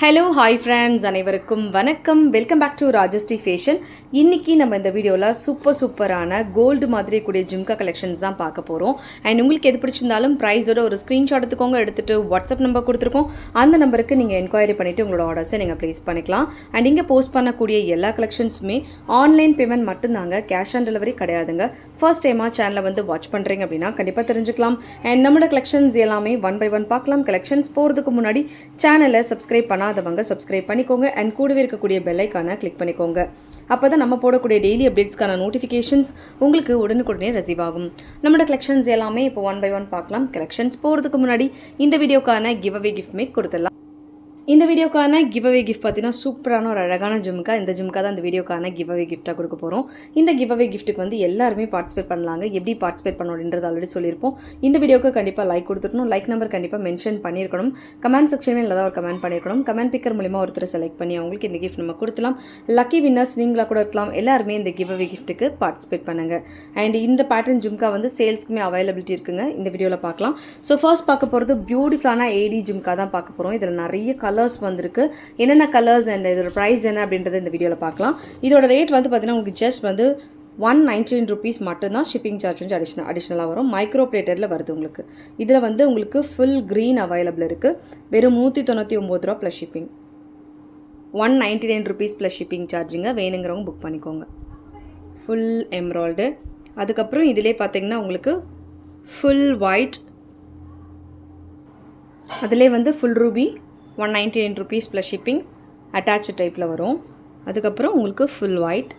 Hello hi friends, அனைவருக்கும் வணக்கம். Welcome back to Rajashree fashion. இன்றைக்கி நம்ம இந்த வீடியோவில் சூப்பரான கோல்டு மாதிரி கூடிய ஜிம்கா கலெக்ஷன்ஸ் தான் பார்க்க போகிறோம். அண்ட் உங்களுக்கு எது பிடிச்சிருந்தாலும் ப்ரைஸோட ஒரு ஸ்க்ரீன்ஷாட் எடுத்துக்கோங்க. எடுத்துகிட்டு வாட்ஸ்அப் நம்பர் கொடுத்துருக்கோம். அந்த நம்பருக்கு நீங்கள் என்கொயரி பண்ணிவிட்டு உங்களோட ஆர்டர்ஸை நீங்கள் ப்ளேஸ் பண்ணிக்கலாம். அண்ட் இங்கே போஸ்ட் பண்ணக்கூடிய எல்லா கலெக்ஷன்ஸுமே ஆன்லைன் பேமெண்ட் மட்டும்தாங்க, கேஷ் ஆன் டெலிவரி கிடையாதுங்க. ஃபர்ஸ்ட் டைமாக சேனலை வந்து வாட்ச் பண்ணுறீங்க அப்படின்னா கண்டிப்பாக தெரிஞ்சுக்கலாம். அண்ட் நம்மளோட கலெக்ஷன்ஸ் எல்லாமே ஒன் பை ஒன் பார்க்கலாம். கலெக்ஷன்ஸ் போகிறதுக்கு முன்னாடி சேனலை சப்ஸ்கிரைப் பண்ணாதவங்க சப்ஸ்கிரைப் பண்ணிக்கோங்க. அண்ட் கூடவே இருக்கக்கூடிய பெல் ஐக்கானை கிளிக் பண்ணிக்கோங்க. அப்போ தான் நம்ம போடக்கூடிய டெய்லி அப்டேட்ஸ்க்கான நோட்டிஃபிகேஷன்ஸ் உங்களுக்கு உடனுக்குடனே ரிசீவ் ஆகும். நம்மளோட கலெக்ஷன்ஸ் எல்லாமே இப்போ ஒன் பை ஒன் பார்க்கலாம். கலெக்ஷன்ஸ் போகிறதுக்கு முன்னாடி இந்த வீடியோக்கான கிவ் அவே கிஃப்ட் மேக் கொடுத்துடலாம். இந்த வீடியோக்கான கிவ் அவே கிஃப்ட் பார்த்தீங்கன்னா சூப்பரான ஒரு அழகான ஜிம்கா. இந்த ஜிம்கா தான் இந்த வீடியோக்கான கிவ் அவே கிஃப்ட்டாக கொடுக்க போகிறோம். இந்த கிவ் அவே கிஃப்ட்டுக்கு வந்து எல்லாருமே பார்ட்டிசிபேட் பண்ணலாங்க. எப்படி பார்ட்டிசிபேட் பண்ணணும் அப்படின்றது ஆல்ரெடி சொல்லியிருப்போம். இந்த வீடியோக்கு கண்டிப்பாக லைக் கொடுத்துருக்கணும். லைக் நம்பர் கண்டிப்பாக மென்ஷன் பண்ணியிருக்கணும். கமெண்ட் செக்ஷனில் இல்லை ஒரு கமெண்ட் பண்ணியிருக்கணும். கமெண்ட் பிக்கர் மூலிமா ஒருத்தர் செலக்ட் பண்ணி அவங்களுக்கு இந்த கிஃப்ட் நம்ம கொடுத்துலாம். லக்கி வின்னர்ஸ் நீங்களாக கூட இருக்கலாம். எல்லாருமே இந்த கிவ் அவே கிஃப்ட்டுக்கு பார்ட்டிசிபேட் பண்ணுங்கள். அண்ட் இந்த பேட்டர்ன் ஜிம்கா வந்து சேல்ஸ்க்குமே அவைலபிலிட்டி இருக்குங்க. இந்த வீடியோவில் பார்க்கலாம். ஸோ ஃபர்ஸ்ட் பார்க்க போகிறது பியூட்டிஃபுல்லான ஏடி ஜிம்கா தான் பார்க்க போகிறோம். இதில் நிறைய கலர்ஸ் வந்திருக்கு. என்னென்ன கலர்ஸ் அண்ட் இதோட ப்ரைஸ் என்ன அப்படின்றத இந்த வீடியோவில் பார்க்கலாம். இதோட ரேட் வந்து பார்த்தீங்கன்னா உங்களுக்கு ஜஸ்ட் வந்து 199 rupees மட்டும்தான். ஷிப்பிங் சார்ஜ் வந்து அடிஷ்னலாக வரும். மைக்ரோ பிளேட்டரில் வருது உங்களுக்கு. இதில் வந்து உங்களுக்கு ஃபுல் க்ரீன் அவைலபிள் இருக்குது. வெறும் 199 ரூபா plus shipping. 199 rupees plus shipping சார்ஜுங்க. வேணுங்கிறவங்க புக் பண்ணிக்கோங்க. Full embroidery. அதுக்கப்புறம் இதிலே பார்த்தீங்கன்னா உங்களுக்கு ஃபுல் ஒயிட், அதிலே வந்து full ruby 199 rupees plus shipping attach டைப்பில் வரும். அதுக்கப்புறம் உங்களுக்கு ஃபுல் ஒயிட்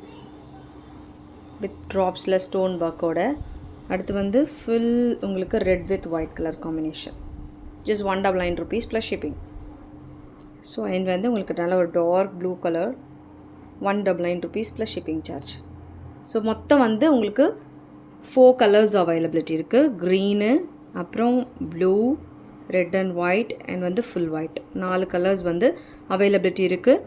வித் ட்ராப்ஸில் ஸ்டோன் ஒர்க்கோட. அடுத்து வந்து ஃபுல் உங்களுக்கு red with white colour combination. Just 199 rupees plus shipping. So and வந்து உங்களுக்கு நல்ல ஒரு dark blue colour 199 rupees plus shipping charge. So மொத்தம் வந்து உங்களுக்கு 4 கலர்ஸ் அவைலபிலிட்டி இருக்குது. க்ரீனு, அப்புறம் blue, red and white and வந்து ஃபுல் ஒயிட். 4 கலர்ஸ் வந்து அவைலபிலிட்டி இருக்குது.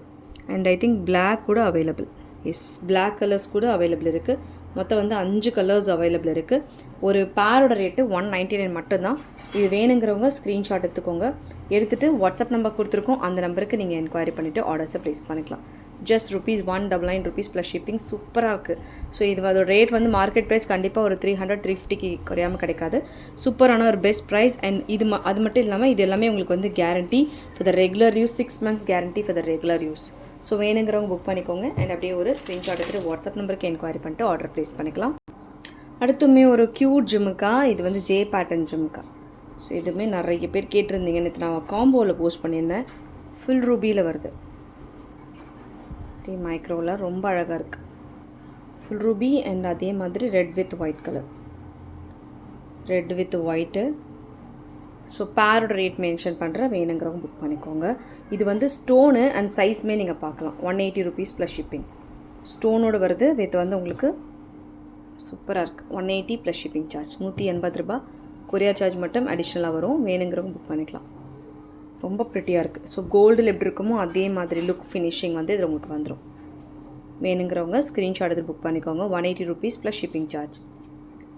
அண்ட் ஐ திங்க் பிளாக் கூட அவைலபிள். எஸ், பிளாக் கலர்ஸ் கூட அவைலபிள் இருக்குது. மொத்தம் வந்து 5 கலர்ஸ் அவைலபிள் இருக்குது. ஒரு பேரோட ரேட்டு 199 மட்டும்தான். இது வேணுங்கிறவங்க ஸ்க்ரீன்ஷாட் எடுத்துக்கோங்க. எடுத்துகிட்டு வாட்ஸ்அப் நம்பர் கொடுத்துருக்கோம். அந்த நம்பருக்கு நீங்கள் என்கொயரி பண்ணிவிட்டு ஆர்டர்ஸை ப்ளேஸ் பண்ணிக்கலாம். Just ₹199 plus shipping. சூப்பராக இருக்குது. ஸோ இது அதோட ரேட் வந்து மார்க்கெட் ப்ரைஸ் கண்டிப்பாக ஒரு 300-350க்கு குறையாமல் கிடைக்காது. சூப்பரான ஒரு பெஸ்ட் ப்ரைஸ். அண்ட் இது அது மட்டும் இல்லாமல் இது எல்லாமே உங்களுக்கு வந்து guarantee for the regular use. 6 months guarantee for the regular use. So வேணுங்கிறவங்க புக் பண்ணிக்கோங்க. அண்ட் அப்படியே ஒரு ஸ்க்ரீன்ஷாட் எடுத்துகிட்டு வாட்ஸ்அப் நம்பருக்கு என்கொயரி பண்ணிட்டு ஆர்டர் ப்ளேஸ் பண்ணிக்கலாம். அடுத்துமே ஒரு க்யூட் ஜிம்முக்கா. இது வந்து ஜே பேட்டர்ன் ஜிம்முக்கா. ஸோ இதுவுமே நிறைய பேர் கேட்டிருந்தீங்க. நேற்று நான் காம்போவில் போஸ்ட் பண்ணியிருந்தேன். ஃபுல் ரூபியில் வருது. மைக்ரோவில் ரொம்ப அழகாக இருக்குது. ஃபுல் ரூபி அண்ட் அதே மாதிரி red with white colour. Red with white. So பேரோட ரேட் மென்ஷன் பண்ணுற. வேணுங்கிறவங்க புக் பண்ணிக்கோங்க. இது வந்து ஸ்டோனு அண்ட் சைஸ்மே நீங்கள் பார்க்கலாம். 180 rupees ப்ளஸ் ஷிப்பிங். ஸ்டோனோடு வருது. வித் வந்து உங்களுக்கு சூப்பராக இருக்குது. 180 ப்ளஸ் ஷிப்பிங் சார்ஜ். 180 ரூபா. கொரியர் சார்ஜ் மட்டும் அடிஷ்னலாக வரும். வேணுங்கிறவங்க புக் பண்ணிக்கலாம். ரொம்ப ப்ரிட்டியாக இருக்குது. ஸோ கோல்டில் எப்படி இருக்குமோ அதே மாதிரி லுக் ஃபினிஷிங் வந்து இதில் உங்களுக்கு வந்துடும். வேணுங்கிறவங்க ஸ்க்ரீன்ஷாட் எடுத்து புக் பண்ணிக்கோங்க. 180 rupees plus shipping charge.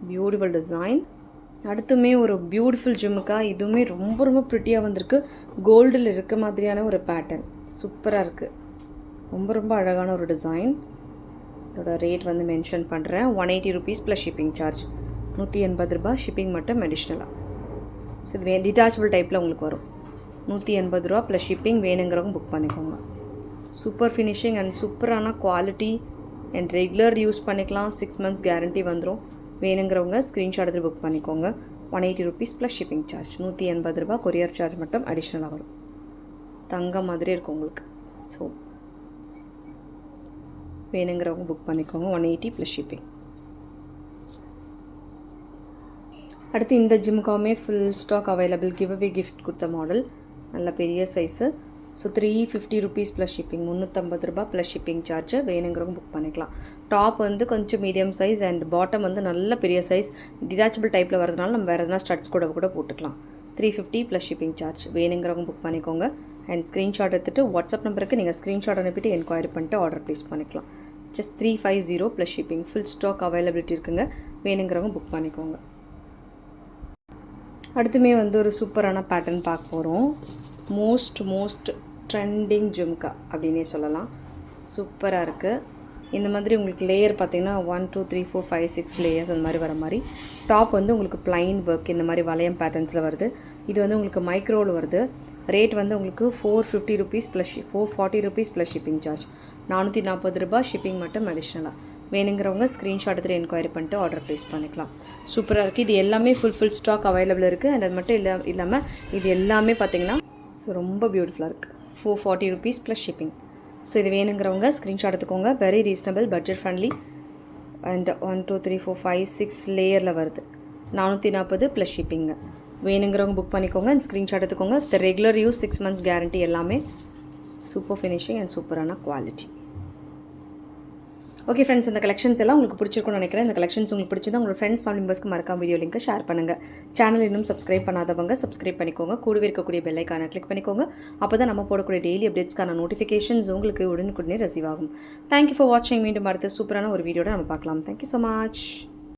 Beautiful design. அடுத்துமே ஒரு பியூட்டிஃபுல் ஜிம்முக்கா. இதுவுமே ரொம்ப ப்ரிட்டியாக வந்திருக்கு. கோல்டில் இருக்க மாதிரியான ஒரு பேட்டர்ன். சூப்பராக இருக்குது. ரொம்ப அழகான ஒரு டிசைன். இதோட ரேட் வந்து மென்ஷன் பண்ணுறேன். 180 rupees ப்ளஸ் ஷிப்பிங் சார்ஜ். 180 ரூபா. ஷிப்பிங் மட்டும் அடிஷ்னலாக. ஸோ இது டிட்டாச்சபிள் டைப்பில் உங்களுக்கு வரும். 180 ரூபா ப்ளஸ் ஷிப்பிங். வேணுங்கிறவங்க புக் பண்ணிக்கோங்க. சூப்பர் ஃபினிஷிங் அண்ட் சூப்பரான குவாலிட்டி அண்ட் ரெகுலர் யூஸ் பண்ணிக்கலாம். 6 months கேரண்டி வந்துடும். வேணுங்கிறவங்க ஸ்க்ரீன்ஷாட் எடுத்து புக் பண்ணிக்கோங்க. 180 rupees ப்ளஸ் ஷிப்பிங் சார்ஜ். 180 ரூபா. கொரியர் சார்ஜ் மட்டும் அடிஷ்னலாக வரும். தங்கம் மாதிரி இருக்கும் உங்களுக்கு. ஸோ வேணுங்கிறவங்க புக் பண்ணிக்கோங்க. 180 ப்ளஸ் ஷிப்பிங். அடுத்து இந்த ஜிம்முக்காமே full stock available. Give away gift கொடுத்த மாடல். நல்ல பெரிய size. So 350 rupees plus shipping. 350 ரூபா ப்ளஸ் ஷிப்பிங் சார்ஜ். வேணுங்கிறவங்க புக் பண்ணிக்கலாம். டாப் வந்து கொஞ்சம் மீடியம் சைஸ் அண்ட் பாட்டம் வந்து நல்ல பெரிய சைஸ். டிட்டாச்சபிள் டைப்பில் வரதுனால நம்ம வேறு எதனா ஸ்டட்ஸ் கூட போட்டுக்கலாம். 350 ப்ளஸ் ஷிப்பிங் சார்ஜ். வேணுங்கிறவங்க புக் பண்ணிக்கோங்க. அண்ட் ஸ்க்ரீன்ஷாட் எடுத்துகிட்டு வாட்ஸ்அப் நம்பருக்கு நீங்கள் ஸ்க்ரீன்ஷாட் அனுப்பிட்டு என்கொயரி பண்ணிட்டு ஆர்டர் ப்ளேஸ் பண்ணிக்கலாம். Just 350 plus shipping. Full stock availability இருக்குங்க. வேணுங்கிறவங்க புக் பண்ணிக்கோங்க. அடுத்துமே வந்து ஒரு சூப்பரான பேட்டர்ன் பார்க்க போகிறோம். மோஸ்ட் ட்ரெண்டிங் ஜும்கா அப்படின்னே சொல்லலாம். சூப்பராக இருக்குது. இந்த மாதிரி உங்களுக்கு லேயர் பார்த்திங்கன்னா 1 2 3 4 5 6 லேயர்ஸ் அந்த மாதிரி வர மாதிரி. டாப் வந்து உங்களுக்கு ப்ளைன் ஒர்க் இந்த மாதிரி வளையம் பேட்டர்ன்ஸில் வருது. இது வந்து உங்களுக்கு மைக்ரோவில் வருது. ரேட் வந்து உங்களுக்கு 450 rupees plus 440 rupees plus shipping charge. 440 ரூபாய் ஷிப்பிங் மட்டும் அடிஷ்னலாக. வேணுங்கிறவங்க ஸ்க்ரீன்ஷாட் எடுத்து என்கொயரி பண்ணிட்டு ஆர்டர் ப்ளேஸ் பண்ணிக்கலாம். சூப்பராக இருக்குது. இது எல்லாமே ஃபுல் ஸ்டாக் அவைலபிள் இருக்குது. அண்ட் அது மட்டும் இல்லாமல் இது எல்லாமே பார்த்திங்கன்னா ரொம்ப பியூட்டிஃபுல்லாக இருக்குது. 440 ருபீஸ் ப்ளஸ் ஷிப்பிங். ஸோ இது வேணுங்கிறவங்க ஸ்க்ரீன்ஷாட் எடுத்துக்கோங்க. Very reasonable, budget friendly. And 1 2 3 4 5 6 லேயரில் வருது. 440 ப்ளஸ் ஷிப்பிங்க. வேணுங்கிறவங்க புக் பண்ணிக்கோங்க அண்ட் ஸ்க்ரீன்ஷாட் எடுத்துக்கோங்க. Regular use 6 months guarantee. எல்லாமே சூப்பர் ஃபினிஷிங் அண்ட் சூப்பரான குவாலிட்டி. ஓகே ஃப்ரெண்ட்ஸ், இந்த கலெக்ஷன்ஸ் எல்லாம் உங்களுக்கு பிடிச்சிருக்கும்னு நினைக்கிறேன். இந்த கலெக்ஷன்ஸ் உங்களுக்கு பிடிச்சிருந்தா உங்களோட ஃப்ரெண்ட்ஸ் ஃபேமிலி மெம்பர்ஸ்க்கு மறக்காம வீடியோ லிங்க்கை ஷேர் பண்ணுங்கள். சேனல் இன்னும் சப்ஸ்கிரைப் பண்ணாதவங்க சப்ஸ்கிரைப் பண்ணிக்கோங்க. கூடவே இருக்கக்கூடிய பெல் ஐக்கானை கிளிக் பண்ணிக்கோங்க. அப்போ தான் நம்ம போடக்கூடிய டெய்லி அப்டேட்ஸ்க்கான நோட்டிஃபிகேஷன்ஸ் உங்களுக்கு உடனுக்குடனே ரிசீவ் ஆகும். தேங்க்யூ ஃபார் வாட்சிங். மீண்டும் அடுத்த சூப்பரான ஒரு வீடியோட நம்ம பார்க்கலாம். Thank you so much.